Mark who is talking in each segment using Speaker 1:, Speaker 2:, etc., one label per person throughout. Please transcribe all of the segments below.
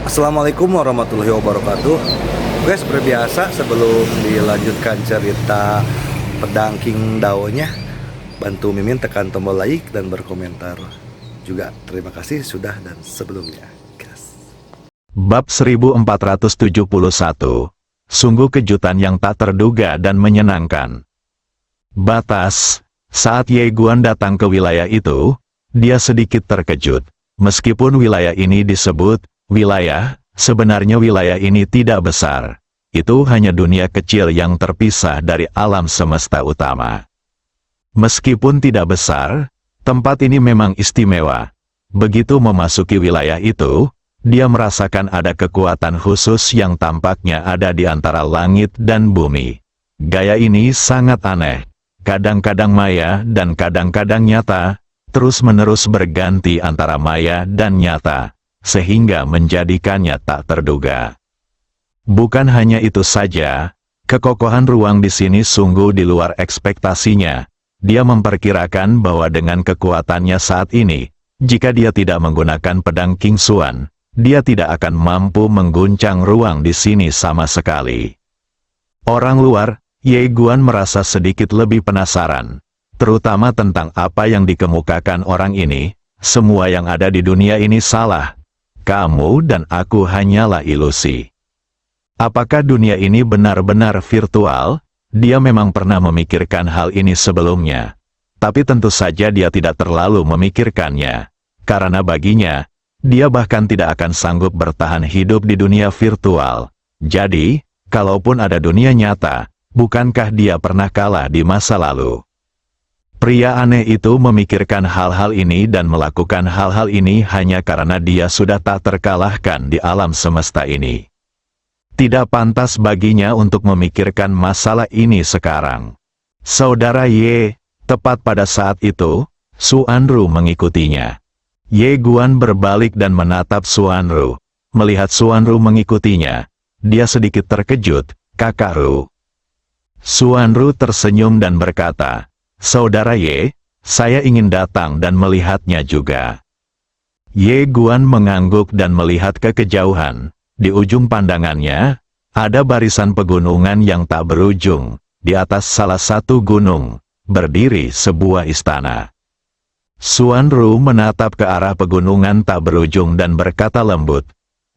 Speaker 1: Assalamualaikum warahmatullahi wabarakatuh. Oke, seperti biasa sebelum dilanjutkan cerita pedang King Daonya, bantu Mimin tekan tombol like dan berkomentar juga. Terima kasih sudah dan sebelumnya. Gas.
Speaker 2: Bab 1471. Sungguh kejutan yang tak terduga dan menyenangkan. Batas. Saat Ye Guan datang ke wilayah itu, dia sedikit terkejut. Meskipun wilayah ini disebut wilayah, sebenarnya wilayah ini tidak besar. Itu hanya dunia kecil yang terpisah dari alam semesta utama. Meskipun tidak besar, tempat ini memang istimewa. Begitu memasuki wilayah itu, dia merasakan ada kekuatan khusus yang tampaknya ada di antara langit dan bumi. Gaya ini sangat aneh. Kadang-kadang maya dan kadang-kadang nyata, terus-menerus berganti antara maya dan nyata, sehingga menjadikannya tak terduga. Bukan hanya itu saja, kekokohan ruang di sini sungguh di luar ekspektasinya. Dia memperkirakan bahwa dengan kekuatannya saat ini, jika dia tidak menggunakan pedang King Xuan, dia tidak akan mampu mengguncang ruang di sini sama sekali. Orang luar, Ye Guan merasa sedikit lebih penasaran, terutama tentang apa yang dikemukakan orang ini. Semua yang ada di dunia ini salah. Kamu dan aku hanyalah ilusi. Apakah dunia ini benar-benar virtual? Dia memang pernah memikirkan hal ini sebelumnya. Tapi tentu saja dia tidak terlalu memikirkannya. Karena baginya, dia bahkan tidak akan sanggup bertahan hidup di dunia virtual. Jadi, kalaupun ada dunia nyata, bukankah dia pernah kalah di masa lalu? Pria aneh itu memikirkan hal-hal ini dan melakukan hal-hal ini hanya karena dia sudah tak terkalahkan di alam semesta ini. Tidak pantas baginya untuk memikirkan masalah ini sekarang. Saudara Ye, tepat pada saat itu, Xuanru mengikutinya. Ye Guan berbalik dan menatap Xuanru. Melihat Xuanru mengikutinya, dia sedikit terkejut. Kakak Ru. Xuanru tersenyum dan berkata, Saudara Ye, saya ingin datang dan melihatnya juga. Ye Guan mengangguk dan melihat ke kejauhan. Di ujung pandangannya, ada barisan pegunungan yang tak berujung. Di atas salah satu gunung, berdiri sebuah istana. Xuanru menatap ke arah pegunungan tak berujung dan berkata lembut,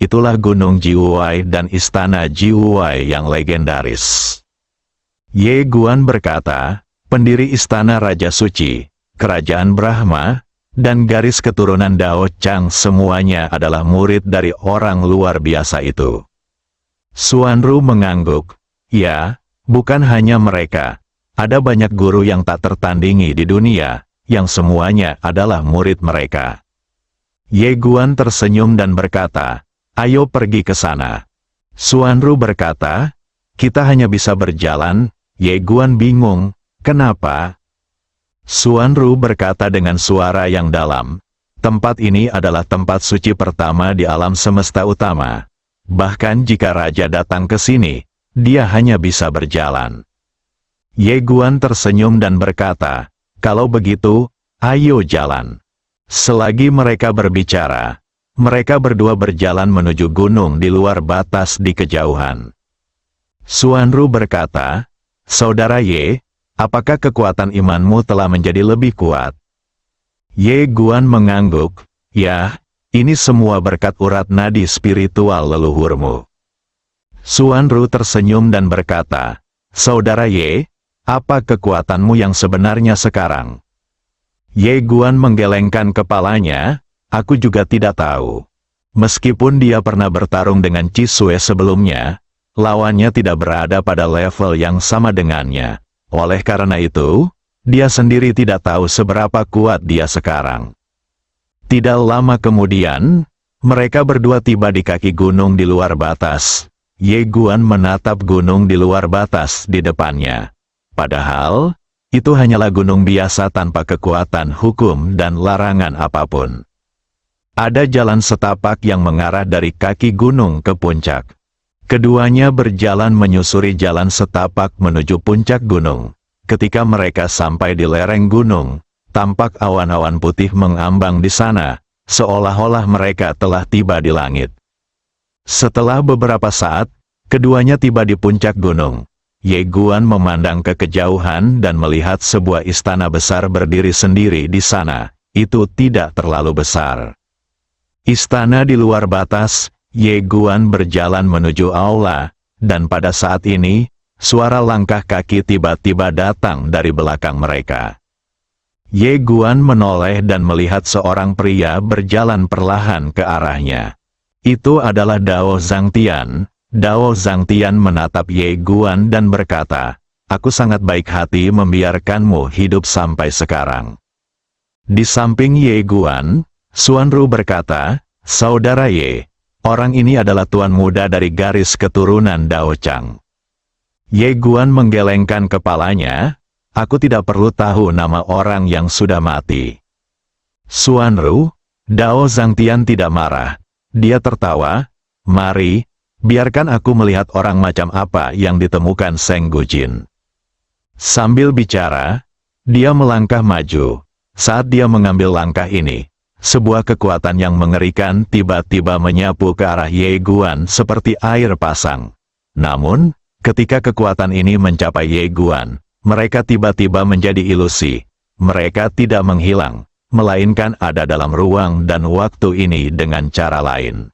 Speaker 2: itulah Gunung Jiwuwei dan istana Jiwuwei yang legendaris. Ye Guan berkata, pendiri istana Raja Suci, Kerajaan Brahma, dan garis keturunan Dao Chang semuanya adalah murid dari orang luar biasa itu. Xuanru mengangguk, ya, bukan hanya mereka, ada banyak guru yang tak tertandingi di dunia, yang semuanya adalah murid mereka. Ye Guan tersenyum dan berkata, ayo pergi ke sana. Xuanru berkata, kita hanya bisa berjalan. Ye Guan bingung, kenapa? Xuanru berkata dengan suara yang dalam, tempat ini adalah tempat suci pertama di alam semesta utama. Bahkan jika raja datang ke sini, dia hanya bisa berjalan. Ye Guan tersenyum dan berkata, kalau begitu, ayo jalan. Selagi mereka berbicara, mereka berdua berjalan menuju gunung di luar batas di kejauhan. Xuanru berkata, Saudara Ye, apakah kekuatan imanmu telah menjadi lebih kuat? Ye Guan mengangguk, ya, ini semua berkat urat nadi spiritual leluhurmu. Xuanru tersenyum dan berkata, Saudara Ye, apa kekuatanmu yang sebenarnya sekarang? Ye Guan menggelengkan kepalanya, aku juga tidak tahu. Meskipun dia pernah bertarung dengan Cisue sebelumnya, lawannya tidak berada pada level yang sama dengannya. Oleh karena itu, dia sendiri tidak tahu seberapa kuat dia sekarang. Tidak lama kemudian, mereka berdua tiba di kaki gunung di luar batas. Ye Guan menatap gunung di luar batas di depannya. Padahal, itu hanyalah gunung biasa tanpa kekuatan hukum dan larangan apapun. Ada jalan setapak yang mengarah dari kaki gunung ke puncak. Keduanya berjalan menyusuri jalan setapak menuju puncak gunung. Ketika mereka sampai di lereng gunung, tampak awan-awan putih mengambang di sana, seolah-olah mereka telah tiba di langit. Setelah beberapa saat, keduanya tiba di puncak gunung. Ye Guan memandang ke kejauhan dan melihat sebuah istana besar berdiri sendiri di sana. Itu tidak terlalu besar. Istana di luar batas, Ye Guan berjalan menuju aula, dan pada saat ini, suara langkah kaki tiba-tiba datang dari belakang mereka. Ye Guan menoleh dan melihat seorang pria berjalan perlahan ke arahnya. Itu adalah Dao Zhangtian. Dao Zhangtian menatap Ye Guan dan berkata, "Aku sangat baik hati membiarkanmu hidup sampai sekarang." Di samping Ye Guan, Xuanru berkata, "Saudara Ye, orang ini adalah tuan muda dari garis keturunan Dao Chang." Ye Guan menggelengkan kepalanya, "Aku tidak perlu tahu nama orang yang sudah mati." Xuanru, Dao Zhangtian tidak marah. Dia tertawa, "Mari, biarkan aku melihat orang macam apa yang ditemukan Seng Gujin." Sambil bicara, dia melangkah maju. Saat dia mengambil langkah ini, sebuah kekuatan yang mengerikan tiba-tiba menyapu ke arah Ye Guan seperti air pasang. Namun, ketika kekuatan ini mencapai Ye Guan, mereka tiba-tiba menjadi ilusi. Mereka tidak menghilang, melainkan ada dalam ruang dan waktu ini dengan cara lain.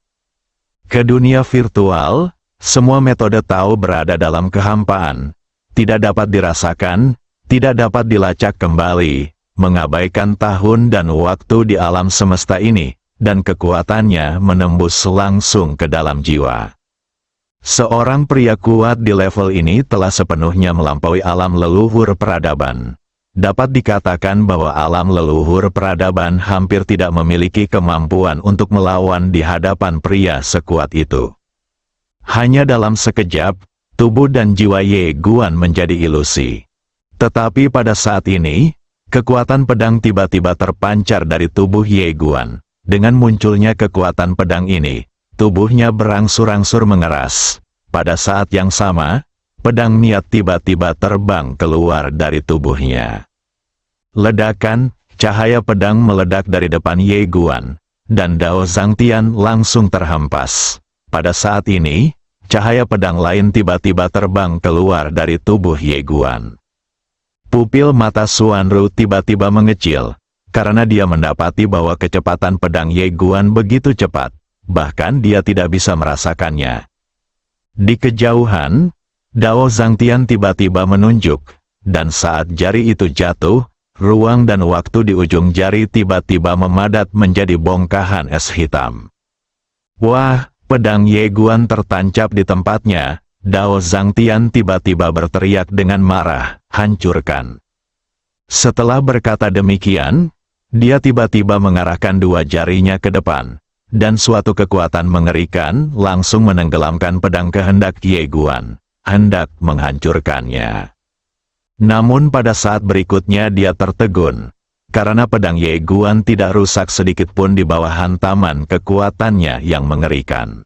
Speaker 2: Ke dunia virtual, semua metode tahu berada dalam kehampaan, tidak dapat dirasakan, tidak dapat dilacak kembali, mengabaikan tahun dan waktu di alam semesta ini, dan kekuatannya menembus langsung ke dalam jiwa. Seorang pria kuat di level ini telah sepenuhnya melampaui alam leluhur peradaban. Dapat dikatakan bahwa alam leluhur peradaban hampir tidak memiliki kemampuan untuk melawan di hadapan pria sekuat itu. Hanya dalam sekejap, tubuh dan jiwa Ye Guan menjadi ilusi. Tetapi pada saat ini, kekuatan pedang tiba-tiba terpancar dari tubuh Ye Guan. Dengan munculnya kekuatan pedang ini, tubuhnya berangsur-angsur mengeras. Pada saat yang sama, pedang niat tiba-tiba terbang keluar dari tubuhnya. Ledakan, cahaya pedang meledak dari depan Ye Guan, dan Dao Zhangtian langsung terhempas. Pada saat ini, cahaya pedang lain tiba-tiba terbang keluar dari tubuh Ye Guan. Pupil mata Xuanru tiba-tiba mengecil, karena dia mendapati bahwa kecepatan pedang Ye Guan begitu cepat, bahkan dia tidak bisa merasakannya. Di kejauhan, Dao Zhangtian tiba-tiba menunjuk, dan saat jari itu jatuh, ruang dan waktu di ujung jari tiba-tiba memadat menjadi bongkahan es hitam. Wah, pedang Ye Guan tertancap di tempatnya. Dao Zhangtian tiba-tiba berteriak dengan marah, "Hancurkan!" Setelah berkata demikian, dia tiba-tiba mengarahkan dua jarinya ke depan, dan suatu kekuatan mengerikan langsung menenggelamkan pedang kehendak Ye Guan, hendak menghancurkannya. Namun pada saat berikutnya dia tertegun, karena pedang Ye Guan tidak rusak sedikit pun di bawah hantaman kekuatannya yang mengerikan.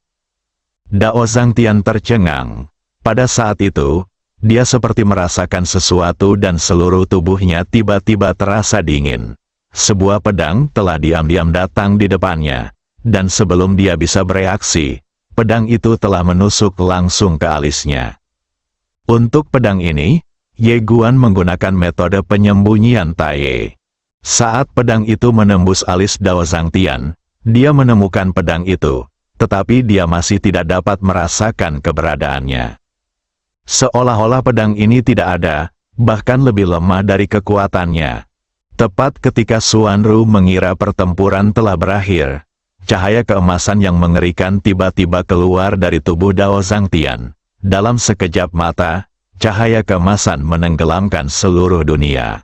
Speaker 2: Dao Zhangtian tercengang. Pada saat itu, dia seperti merasakan sesuatu dan seluruh tubuhnya tiba-tiba terasa dingin. Sebuah pedang telah diam-diam datang di depannya, dan sebelum dia bisa bereaksi, pedang itu telah menusuk langsung ke alisnya. Untuk pedang ini, Ye Guan menggunakan metode penyembunyian Taye. Saat pedang itu menembus alis Dao Zhangtian, dia menemukan pedang itu, tetapi dia masih tidak dapat merasakan keberadaannya. Seolah-olah pedang ini tidak ada, bahkan lebih lemah dari kekuatannya. Tepat ketika Xuanru mengira pertempuran telah berakhir, cahaya keemasan yang mengerikan tiba-tiba keluar dari tubuh Dao Zhangtian. Dalam sekejap mata, cahaya keemasan menenggelamkan seluruh dunia.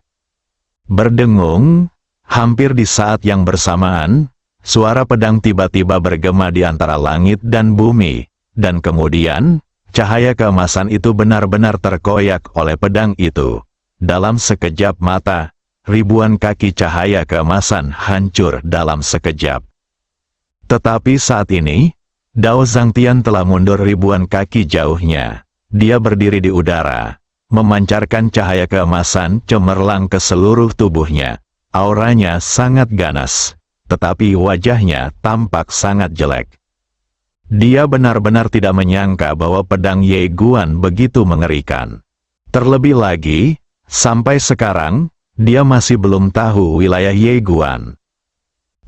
Speaker 2: Berdengung, hampir di saat yang bersamaan, suara pedang tiba-tiba bergema di antara langit dan bumi, dan kemudian, cahaya keemasan itu benar-benar terkoyak oleh pedang itu. Dalam sekejap mata, ribuan kaki cahaya keemasan hancur dalam sekejap. Tetapi saat ini, Dao Zhangtian telah mundur ribuan kaki jauhnya. Dia berdiri di udara, memancarkan cahaya keemasan cemerlang ke seluruh tubuhnya. Auranya sangat ganas, tetapi wajahnya tampak sangat jelek. Dia benar-benar tidak menyangka bahwa pedang Ye Guan begitu mengerikan. Terlebih lagi, sampai sekarang, dia masih belum tahu wilayah Ye Guan.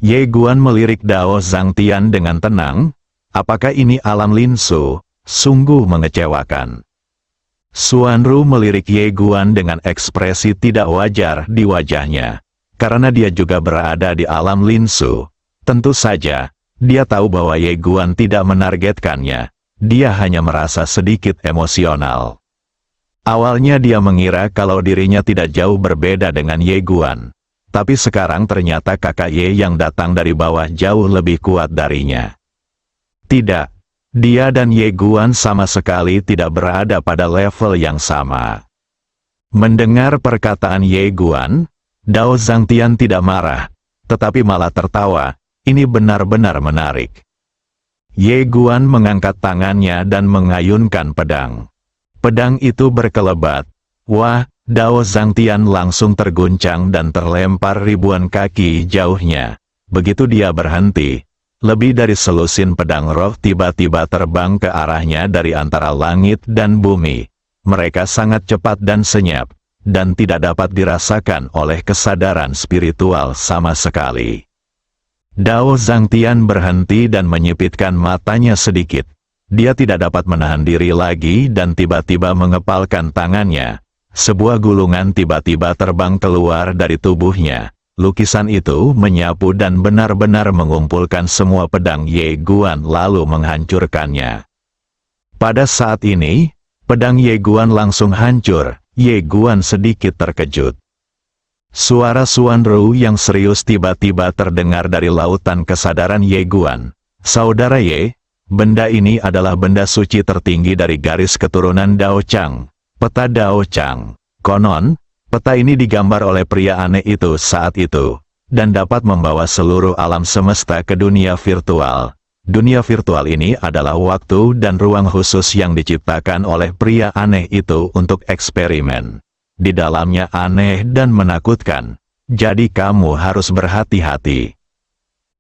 Speaker 2: Ye Guan melirik Dao Zhangtian dengan tenang, apakah ini alam Linsu? Sungguh mengecewakan. Xuanru melirik Ye Guan dengan ekspresi tidak wajar di wajahnya. Karena dia juga berada di alam Linsu. Tentu saja, dia tahu bahwa Ye Guan tidak menargetkannya. Dia hanya merasa sedikit emosional. Awalnya dia mengira kalau dirinya tidak jauh berbeda dengan Ye Guan. Tapi sekarang ternyata kakak Ye yang datang dari bawah jauh lebih kuat darinya. Tidak. Dia dan Ye Guan sama sekali tidak berada pada level yang sama. Mendengar perkataan Ye Guan, Dao Zhangtian tidak marah, tetapi malah tertawa. Ini benar-benar menarik. Ye Guan mengangkat tangannya dan mengayunkan pedang. Pedang itu berkelebat. Wah, Dao Zhangtian langsung terguncang dan terlempar ribuan kaki jauhnya. Begitu dia berhenti, lebih dari selusin pedang roh tiba-tiba terbang ke arahnya dari antara langit dan bumi. Mereka sangat cepat dan senyap, dan tidak dapat dirasakan oleh kesadaran spiritual sama sekali. Dao Zhangtian berhenti dan menyipitkan matanya sedikit. Dia tidak dapat menahan diri lagi dan tiba-tiba mengepalkan tangannya. Sebuah gulungan tiba-tiba terbang keluar dari tubuhnya. Lukisan itu menyapu dan benar-benar mengumpulkan semua pedang Ye Guan lalu menghancurkannya. Pada saat ini, pedang Ye Guan langsung hancur. Ye Guan sedikit terkejut. Suara Xuanru yang serius tiba-tiba terdengar dari lautan kesadaran Ye Guan. Saudara Ye, benda ini adalah benda suci tertinggi dari garis keturunan Dao Chang. Peta Dao Chang. Konon, peta ini digambar oleh pria aneh itu saat itu, dan dapat membawa seluruh alam semesta ke dunia virtual. Dunia virtual ini adalah waktu dan ruang khusus yang diciptakan oleh pria aneh itu untuk eksperimen. Di dalamnya aneh dan menakutkan, jadi kamu harus berhati-hati.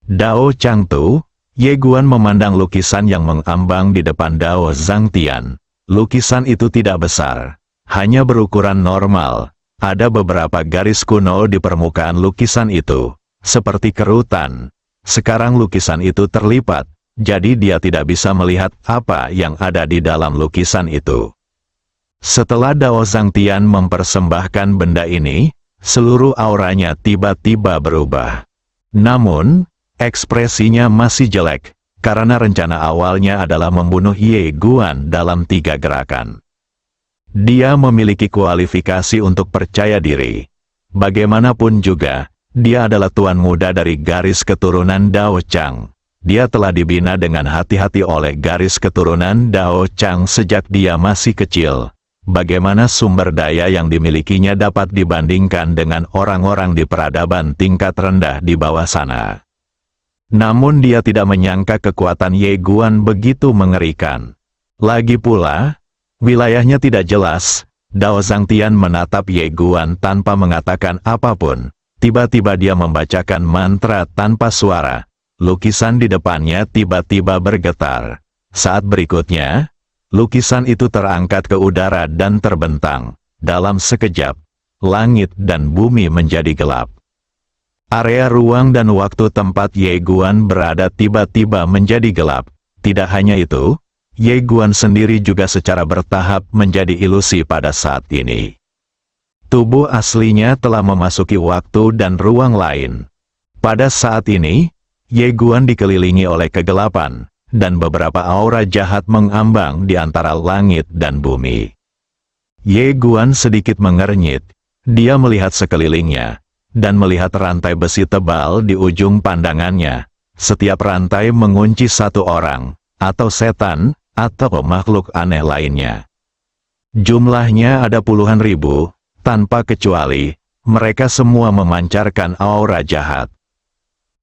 Speaker 2: Dao Changtu, Ye Guan memandang lukisan yang mengambang di depan Dao Zhangtian. Lukisan itu tidak besar, hanya berukuran normal. Ada beberapa garis kuno di permukaan lukisan itu, seperti kerutan. Sekarang lukisan itu terlipat, jadi dia tidak bisa melihat apa yang ada di dalam lukisan itu. Setelah Dao Zhangtian mempersembahkan benda ini, seluruh auranya tiba-tiba berubah. Namun, ekspresinya masih jelek, karena rencana awalnya adalah membunuh Ye Guan dalam 3 gerakan. Dia memiliki kualifikasi untuk percaya diri. Bagaimanapun juga, dia adalah tuan muda dari garis keturunan Dao Chang. Dia telah dibina dengan hati-hati oleh garis keturunan Dao Chang sejak dia masih kecil. Bagaimana sumber daya yang dimilikinya dapat dibandingkan dengan orang-orang di peradaban tingkat rendah di bawah sana. Namun dia tidak menyangka kekuatan Ye Guan begitu mengerikan. Lagi pula, wilayahnya tidak jelas. Dao Zhangtian menatap Ye Guan tanpa mengatakan apapun. Tiba-tiba dia membacakan mantra tanpa suara. Lukisan di depannya tiba-tiba bergetar. Saat berikutnya, lukisan itu terangkat ke udara dan terbentang. Dalam sekejap, langit dan bumi menjadi gelap. Area ruang dan waktu tempat Ye Guan berada tiba-tiba menjadi gelap. Tidak hanya itu, Ye Guan sendiri juga secara bertahap menjadi ilusi pada saat ini. Tubuh aslinya telah memasuki waktu dan ruang lain. Pada saat ini, Ye Guan dikelilingi oleh kegelapan, dan beberapa aura jahat mengambang di antara langit dan bumi. Ye Guan sedikit mengernyit. Dia melihat sekelilingnya, dan melihat rantai besi tebal di ujung pandangannya. Setiap rantai mengunci satu orang, atau setan, atau makhluk aneh lainnya. Jumlahnya ada puluhan ribu, tanpa kecuali, mereka semua memancarkan aura jahat.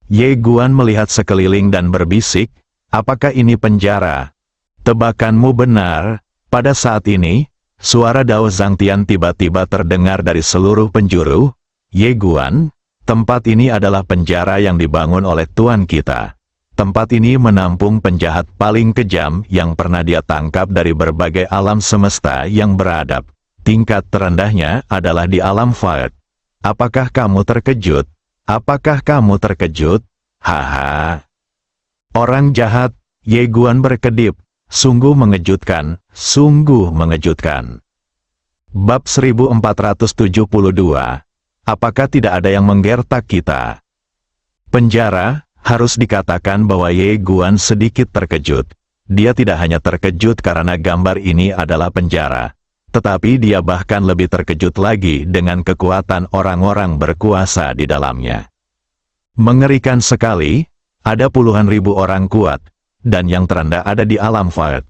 Speaker 2: Ye Guan melihat sekeliling dan berbisik, apakah ini penjara? Tebakanmu benar. Pada saat ini, suara Dao Zhangtian tiba-tiba terdengar dari seluruh penjuru. Ye Guan, tempat ini adalah penjara yang dibangun oleh Tuan kita. Tempat ini menampung penjahat paling kejam yang pernah dia tangkap dari berbagai alam semesta yang beradab. Tingkat terendahnya adalah di alam Vault. Apakah kamu terkejut? Apakah kamu terkejut? Haha. Orang jahat, Ye Guan berkedip. Sungguh mengejutkan, sungguh mengejutkan. Bab 1472. Apakah tidak ada yang menggertak kita? Penjara. Harus dikatakan bahwa Ye Guan sedikit terkejut. Dia tidak hanya terkejut karena gambar ini adalah penjara, tetapi dia bahkan lebih terkejut lagi dengan kekuatan orang-orang berkuasa di dalamnya. Mengerikan sekali, ada puluhan ribu orang kuat, dan yang terendah ada di alam Vault.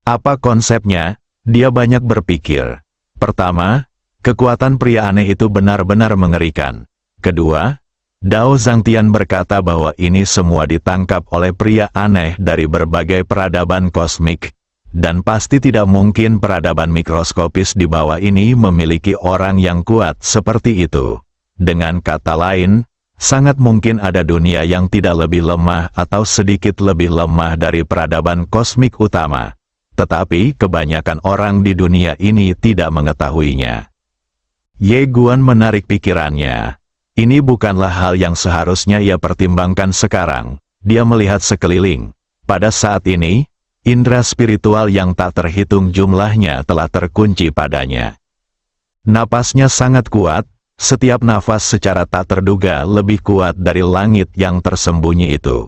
Speaker 2: Apa konsepnya? Dia banyak berpikir. Pertama, kekuatan pria aneh itu benar-benar mengerikan. Kedua, Dao Zhangtian berkata bahwa ini semua ditangkap oleh pria aneh dari berbagai peradaban kosmik, dan pasti tidak mungkin peradaban mikroskopis di bawah ini memiliki orang yang kuat seperti itu. Dengan kata lain, sangat mungkin ada dunia yang tidak lebih lemah atau sedikit lebih lemah dari peradaban kosmik utama, tetapi kebanyakan orang di dunia ini tidak mengetahuinya. Ye Guan menarik pikirannya. Ini bukanlah hal yang seharusnya ia pertimbangkan sekarang. Dia melihat sekeliling. Pada saat ini, indera spiritual yang tak terhitung jumlahnya telah terkunci padanya. Napasnya sangat kuat, setiap nafas secara tak terduga lebih kuat dari langit yang tersembunyi itu.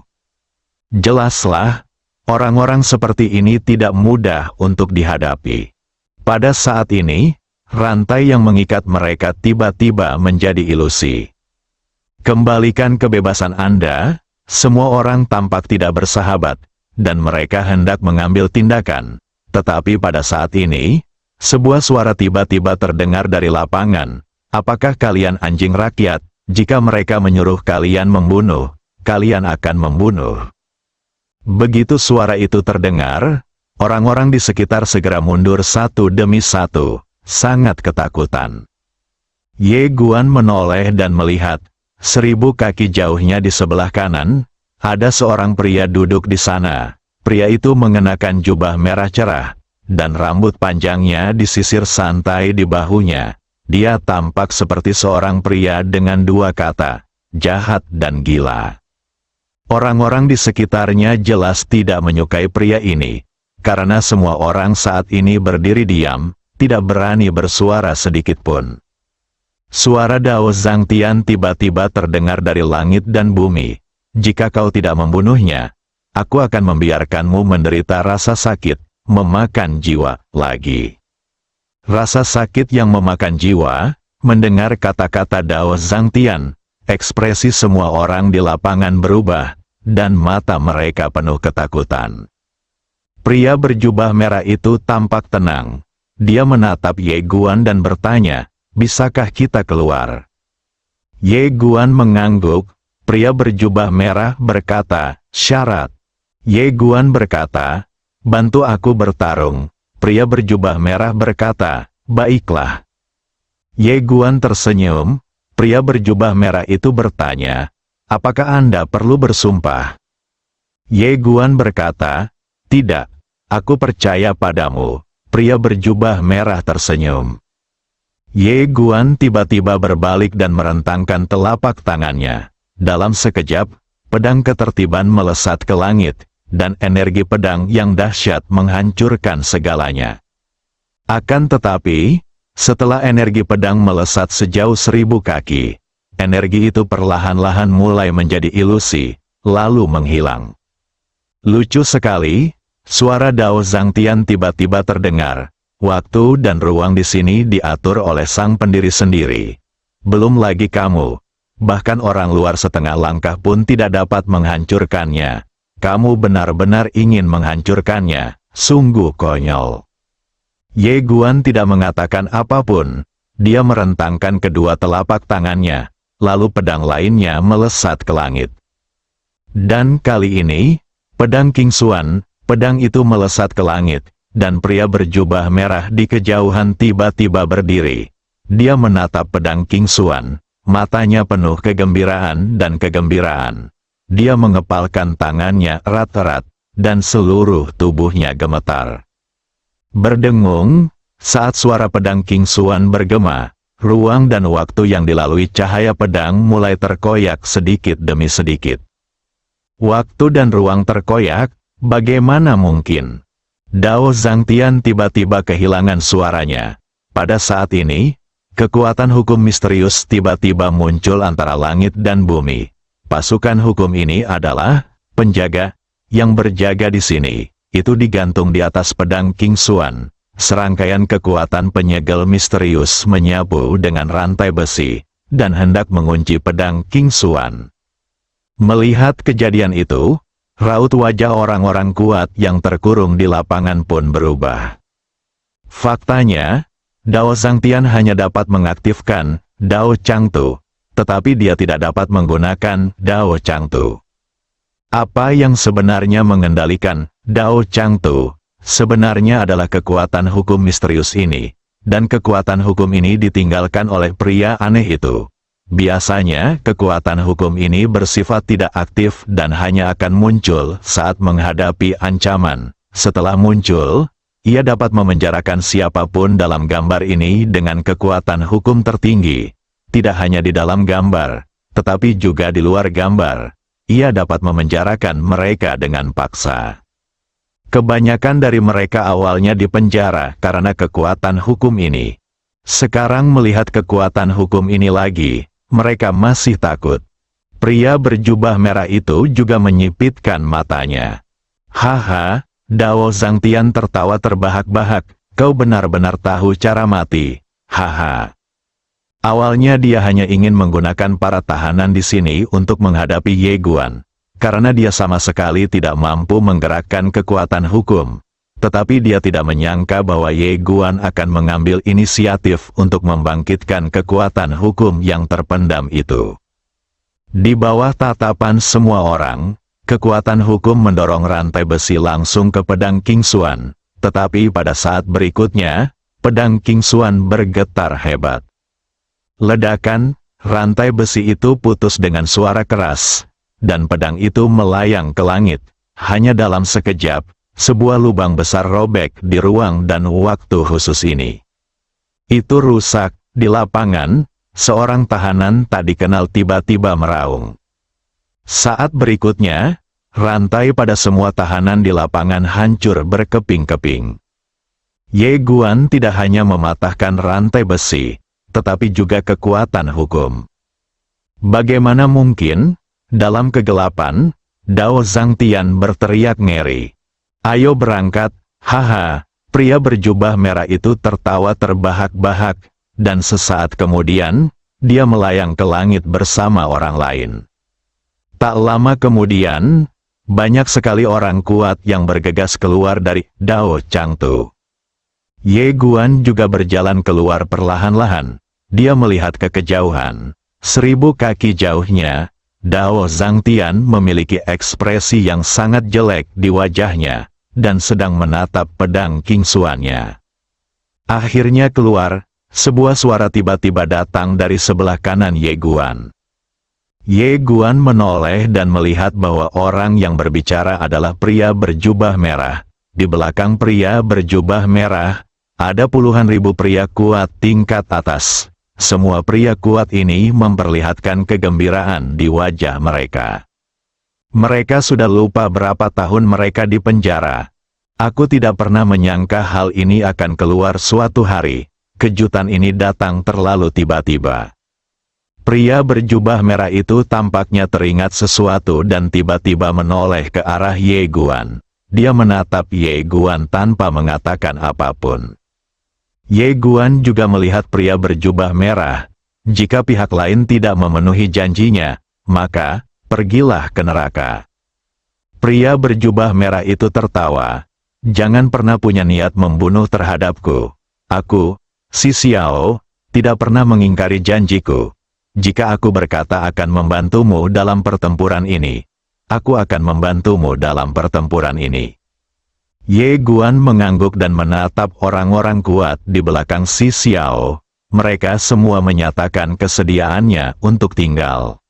Speaker 2: Jelaslah, orang-orang seperti ini tidak mudah untuk dihadapi. Pada saat ini, rantai yang mengikat mereka tiba-tiba menjadi ilusi. Kembalikan kebebasan Anda, semua orang tampak tidak bersahabat, dan mereka hendak mengambil tindakan. Tetapi pada saat ini, sebuah suara tiba-tiba terdengar dari lapangan. Apakah kalian anjing rakyat? Jika mereka menyuruh kalian membunuh, kalian akan membunuh. Begitu suara itu terdengar, orang-orang di sekitar segera mundur satu demi satu, sangat ketakutan. Ye Guan menoleh dan melihat. 1000 kaki jauhnya di sebelah kanan, ada seorang pria duduk di sana. Pria itu mengenakan jubah merah cerah, dan rambut panjangnya disisir santai di bahunya. Dia tampak seperti seorang pria dengan dua kata, jahat dan gila. Orang-orang di sekitarnya jelas tidak menyukai pria ini, karena semua orang saat ini berdiri diam, tidak berani bersuara sedikit pun. Suara Dao Zhangtian tiba-tiba terdengar dari langit dan bumi. Jika kau tidak membunuhnya, aku akan membiarkanmu menderita rasa sakit, memakan jiwa lagi. Rasa sakit yang memakan jiwa, mendengar kata-kata Dao Zhangtian, ekspresi semua orang di lapangan berubah, dan mata mereka penuh ketakutan. Pria berjubah merah itu tampak tenang. Dia menatap Ye Guan dan bertanya, bisakah kita keluar? Ye Guan mengangguk. Pria berjubah merah berkata, syarat. Ye Guan berkata, bantu aku bertarung. Pria berjubah merah berkata, baiklah. Ye Guan tersenyum. Pria berjubah merah itu bertanya, apakah Anda perlu bersumpah? Ye Guan berkata, tidak, aku percaya padamu. Pria berjubah merah tersenyum. Ye Guan tiba-tiba berbalik dan merentangkan telapak tangannya. Dalam sekejap, pedang ketertiban melesat ke langit, dan energi pedang yang dahsyat menghancurkan segalanya. Akan tetapi, setelah energi pedang melesat sejauh 1000 kaki, energi itu perlahan-lahan mulai menjadi ilusi, lalu menghilang. Lucu sekali, suara Dao Zhangtian tiba-tiba terdengar. Waktu dan ruang di sini diatur oleh sang pendiri sendiri. Belum lagi kamu, bahkan orang luar setengah langkah pun tidak dapat menghancurkannya. Kamu benar-benar ingin menghancurkannya, sungguh konyol. Ye Guan tidak mengatakan apapun. Dia merentangkan kedua telapak tangannya, lalu pedang lainnya melesat ke langit. Dan kali ini, pedang King Xuan, pedang itu melesat ke langit. Dan pria berjubah merah di kejauhan tiba-tiba berdiri. Dia menatap pedang King Xuan, matanya penuh kegembiraan dan kegembiraan. dia mengepalkan tangannya erat-erat, dan seluruh tubuhnya gemetar. Berdengung, saat suara pedang King Xuan bergema, ruang dan waktu yang dilalui cahaya pedang mulai terkoyak sedikit demi sedikit. Waktu dan ruang terkoyak, bagaimana mungkin? Dao Zhangtian tiba-tiba kehilangan suaranya. Pada saat ini, kekuatan hukum misterius tiba-tiba muncul antara langit dan bumi. Pasukan hukum ini adalah penjaga yang berjaga di sini. Itu digantung di atas pedang King Xuan. Serangkaian kekuatan penyegel misterius menyapu dengan rantai besi, dan hendak mengunci pedang King Xuan. Melihat kejadian itu, raut wajah orang-orang kuat yang terkurung di lapangan pun berubah. Faktanya, Dao Zhangtian hanya dapat mengaktifkan Dao Changtu, tetapi dia tidak dapat menggunakan Dao Changtu. Apa yang sebenarnya mengendalikan Dao Changtu sebenarnya adalah kekuatan hukum misterius ini, dan kekuatan hukum ini ditinggalkan oleh pria aneh itu. Biasanya, kekuatan hukum ini bersifat tidak aktif dan hanya akan muncul saat menghadapi ancaman. Setelah muncul, ia dapat memenjarakan siapapun dalam gambar ini dengan kekuatan hukum tertinggi. Tidak hanya di dalam gambar, tetapi juga di luar gambar. Ia dapat memenjarakan mereka dengan paksa. Kebanyakan dari mereka awalnya dipenjara karena kekuatan hukum ini. Sekarang melihat kekuatan hukum ini lagi, mereka masih takut. Pria berjubah merah itu juga menyipitkan matanya. Haha, Dao Zhangtian tertawa terbahak-bahak, kau benar-benar tahu cara mati. Haha. Awalnya dia hanya ingin menggunakan para tahanan di sini untuk menghadapi Ye Guan. Karena dia sama sekali tidak mampu menggerakkan kekuatan hukum. Tetapi dia tidak menyangka bahwa Ye Guan akan mengambil inisiatif untuk membangkitkan kekuatan hukum yang terpendam itu. Di bawah tatapan semua orang, kekuatan hukum mendorong rantai besi langsung ke pedang King Xuan. Tetapi pada saat berikutnya, pedang King Xuan bergetar hebat. Ledakan, rantai besi itu putus dengan suara keras. Dan pedang itu melayang ke langit. Hanya dalam sekejap, sebuah lubang besar robek di ruang dan waktu khusus ini. Itu rusak. Di lapangan, seorang tahanan tak dikenal tiba-tiba meraung. Saat berikutnya, rantai pada semua tahanan di lapangan hancur berkeping-keping. Ye Guan tidak hanya mematahkan rantai besi, tetapi juga kekuatan hukum. Bagaimana mungkin? Dalam kegelapan, Dao Zhangtian berteriak ngeri. Ayo berangkat, haha. Pria berjubah merah itu tertawa terbahak-bahak, dan sesaat kemudian, dia melayang ke langit bersama orang lain. Tak lama kemudian, banyak sekali orang kuat yang bergegas keluar dari Dao Changtu. Ye Guan juga berjalan keluar perlahan-lahan. Dia melihat ke kejauhan. 1000 kaki jauhnya, Dao Zhangtian memiliki ekspresi yang sangat jelek di wajahnya, dan sedang menatap pedang King Xuan-nya. Akhirnya keluar, sebuah suara tiba-tiba datang dari sebelah kanan Ye Guan. Ye Guan menoleh dan melihat bahwa orang yang berbicara adalah pria berjubah merah. Di belakang pria berjubah merah, ada puluhan ribu pria kuat tingkat atas. Semua pria kuat ini memperlihatkan kegembiraan di wajah mereka. Mereka sudah lupa berapa tahun mereka di penjara. Aku tidak pernah menyangka hal ini akan keluar suatu hari. Kejutan ini datang terlalu tiba-tiba. Pria berjubah merah itu tampaknya teringat sesuatu dan tiba-tiba menoleh ke arah Ye Guan. Dia menatap Ye Guan tanpa mengatakan apapun. Ye Guan juga melihat pria berjubah merah. Jika pihak lain tidak memenuhi janjinya, maka pergilah ke neraka. Pria berjubah merah itu tertawa. Jangan pernah punya niat membunuh terhadapku. Aku, Si Xiao, tidak pernah mengingkari janjiku. Jika aku berkata akan membantumu dalam pertempuran ini, aku akan membantumu dalam pertempuran ini. Ye Guan mengangguk dan menatap orang-orang kuat di belakang Si Xiao. Mereka semua menyatakan kesediaannya untuk tinggal.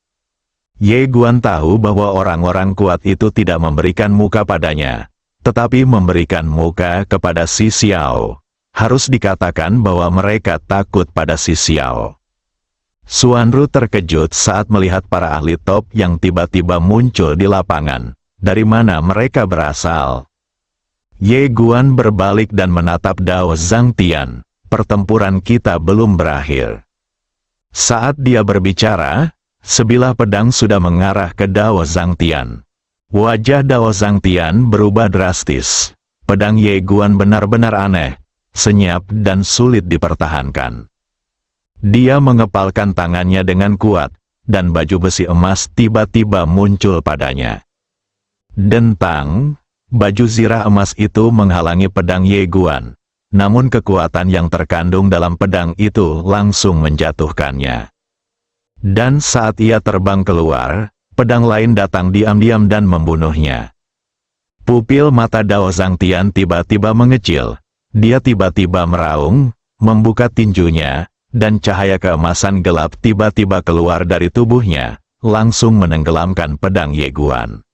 Speaker 2: Ye Guan tahu bahwa orang-orang kuat itu tidak memberikan muka padanya, tetapi memberikan muka kepada si Xiao. Harus dikatakan bahwa mereka takut pada si Xiao. Xuanru terkejut saat melihat para ahli top yang tiba-tiba muncul di lapangan. Dari mana mereka berasal? Ye Guan berbalik dan menatap Dao Zhangtian. Pertempuran kita belum berakhir. Saat dia berbicara, sebilah pedang sudah mengarah ke Dao Zhangtian. Wajah Dao Zhangtian berubah drastis. Pedang Ye Guan benar-benar aneh, senyap dan sulit dipertahankan. Dia mengepalkan tangannya dengan kuat, dan baju besi emas tiba-tiba muncul padanya. Dentang, baju zirah emas itu menghalangi pedang Ye Guan, namun kekuatan yang terkandung dalam pedang itu langsung menjatuhkannya. Dan saat ia terbang keluar, pedang lain datang diam-diam dan membunuhnya. Pupil mata Dao Zhangtian tiba-tiba mengecil. Dia tiba-tiba meraung, membuka tinjunya, dan cahaya keemasan gelap tiba-tiba keluar dari tubuhnya, langsung menenggelamkan pedang Ye Guan.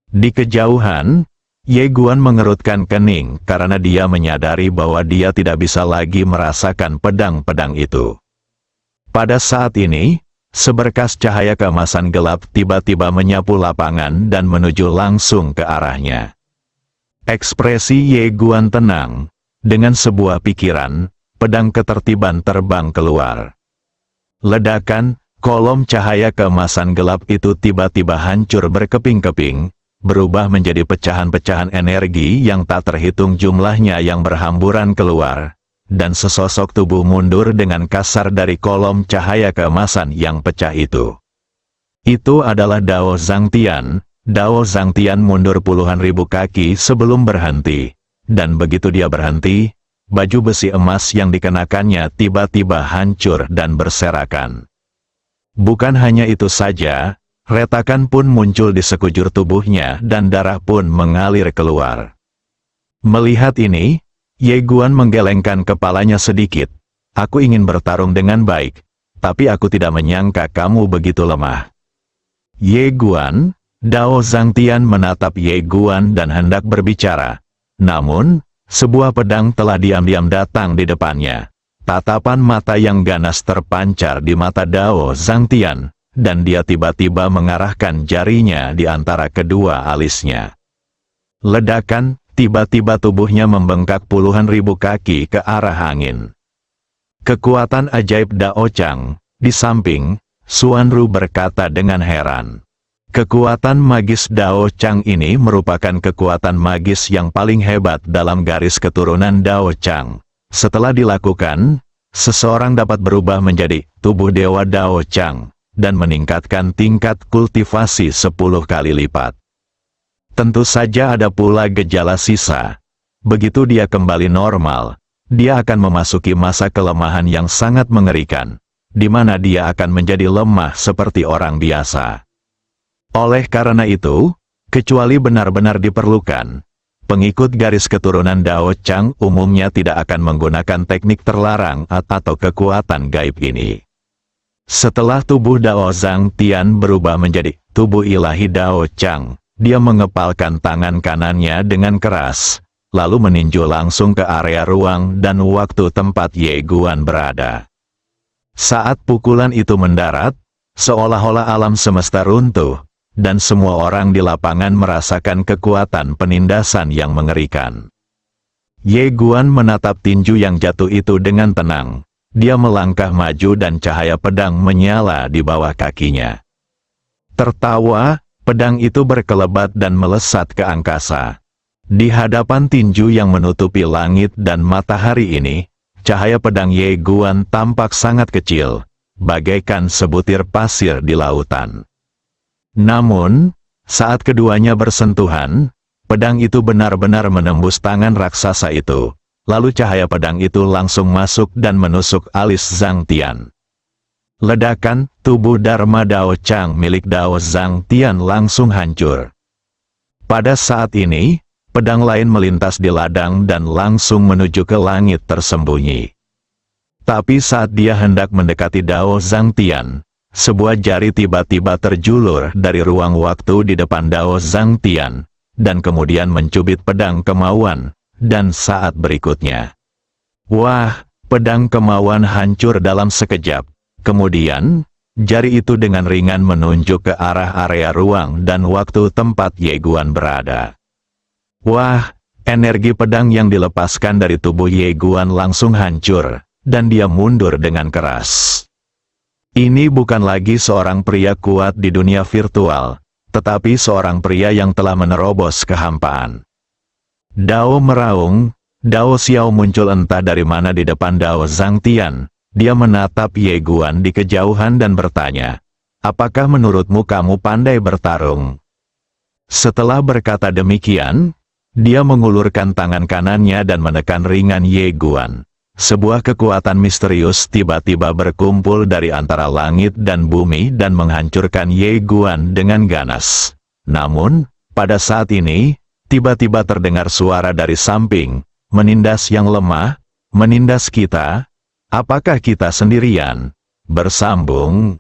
Speaker 2: Di kejauhan, Ye Guan mengerutkan kening karena dia menyadari bahwa dia tidak bisa lagi merasakan pedang-pedang itu. Pada saat ini, seberkas cahaya keemasan gelap tiba-tiba menyapu lapangan dan menuju langsung ke arahnya. Ekspresi Ye Guan tenang. Dengan sebuah pikiran, pedang ketertiban terbang keluar. Ledakan, kolom cahaya keemasan gelap itu tiba-tiba hancur berkeping-keping, berubah menjadi pecahan-pecahan energi yang tak terhitung jumlahnya yang berhamburan keluar, dan sesosok tubuh mundur dengan kasar dari kolom cahaya keemasan yang pecah itu. Itu adalah Dao Zhangtian. Dao Zhangtian mundur puluhan ribu kaki sebelum berhenti, dan begitu dia berhenti, baju besi emas yang dikenakannya tiba-tiba hancur dan berserakan. Bukan hanya itu saja, retakan pun muncul di sekujur tubuhnya dan darah pun mengalir keluar. Melihat ini, Ye Guan menggelengkan kepalanya sedikit. Aku ingin bertarung dengan baik, tapi aku tidak menyangka kamu begitu lemah. Ye Guan, Dao Zhangtian menatap Ye Guan dan hendak berbicara. Namun, sebuah pedang telah diam-diam datang di depannya. Tatapan mata yang ganas terpancar di mata Dao Zhangtian, dan dia tiba-tiba mengarahkan jarinya di antara kedua alisnya. Ledakan, tiba-tiba tubuhnya membengkak puluhan ribu kaki ke arah angin. Kekuatan ajaib Dao Chang, di samping, Xuanru berkata dengan heran. Kekuatan magis Dao Chang ini merupakan kekuatan magis yang paling hebat dalam garis keturunan Dao Chang. Setelah dilakukan, seseorang dapat berubah menjadi tubuh Dewa Dao Chang, dan meningkatkan tingkat kultivasi 10 kali lipat. Tentu saja ada pula gejala sisa. Begitu dia kembali normal, dia akan memasuki masa kelemahan yang sangat mengerikan, di mana dia akan menjadi lemah seperti orang biasa. Oleh karena itu, kecuali benar-benar diperlukan, pengikut garis keturunan Dao Chang umumnya tidak akan menggunakan teknik terlarang atau kekuatan gaib ini. Setelah tubuh Dao Zhangtian berubah menjadi tubuh ilahi Dao Chang, dia mengepalkan tangan kanannya dengan keras, lalu meninju langsung ke area ruang dan waktu tempat Ye Guan berada. Saat pukulan itu mendarat, seolah-olah alam semesta runtuh, dan semua orang di lapangan merasakan kekuatan penindasan yang mengerikan. Ye Guan menatap tinju yang jatuh itu dengan tenang. Dia melangkah maju dan cahaya pedang menyala di bawah kakinya. Tertawa, pedang itu berkelebat dan melesat ke angkasa. Di hadapan tinju yang menutupi langit dan matahari ini, cahaya pedang Ye Guan tampak sangat kecil, bagaikan sebutir pasir di lautan. Namun, saat keduanya bersentuhan, pedang itu benar-benar menembus tangan raksasa itu, lalu cahaya pedang itu langsung masuk dan menusuk alis Zhangtian. Ledakan, tubuh Dharma Dao Chang milik Dao Zhangtian langsung hancur. Pada saat ini, pedang lain melintas di ladang dan langsung menuju ke langit tersembunyi. Tapi saat dia hendak mendekati Dao Zhangtian, sebuah jari tiba-tiba terjulur dari ruang waktu di depan Dao Zhang Tian, dan kemudian mencubit pedang kemauan, dan saat berikutnya. Wah, pedang kemauan hancur dalam sekejap. Kemudian, jari itu dengan ringan menunjuk ke arah area ruang dan waktu tempat Ye Guan berada. Wah, energi pedang yang dilepaskan dari tubuh Ye Guan langsung hancur, dan dia mundur dengan keras. Ini bukan lagi seorang pria kuat di dunia virtual, tetapi seorang pria yang telah menerobos kehampaan. Dao meraung, Dao Xiao muncul entah dari mana di depan Dao Zhang Tian. Dia menatap Ye Guan di kejauhan dan bertanya, "Apakah menurutmu kamu pandai bertarung?" Setelah berkata demikian, dia mengulurkan tangan kanannya dan menekan ringan Ye Guan. Sebuah kekuatan misterius tiba-tiba berkumpul dari antara langit dan bumi dan menghancurkan Ye Guan dengan ganas. Namun, pada saat ini, tiba-tiba terdengar suara dari samping, "Menindas yang lemah, menindas kita? Apakah kita sendirian?" Bersambung.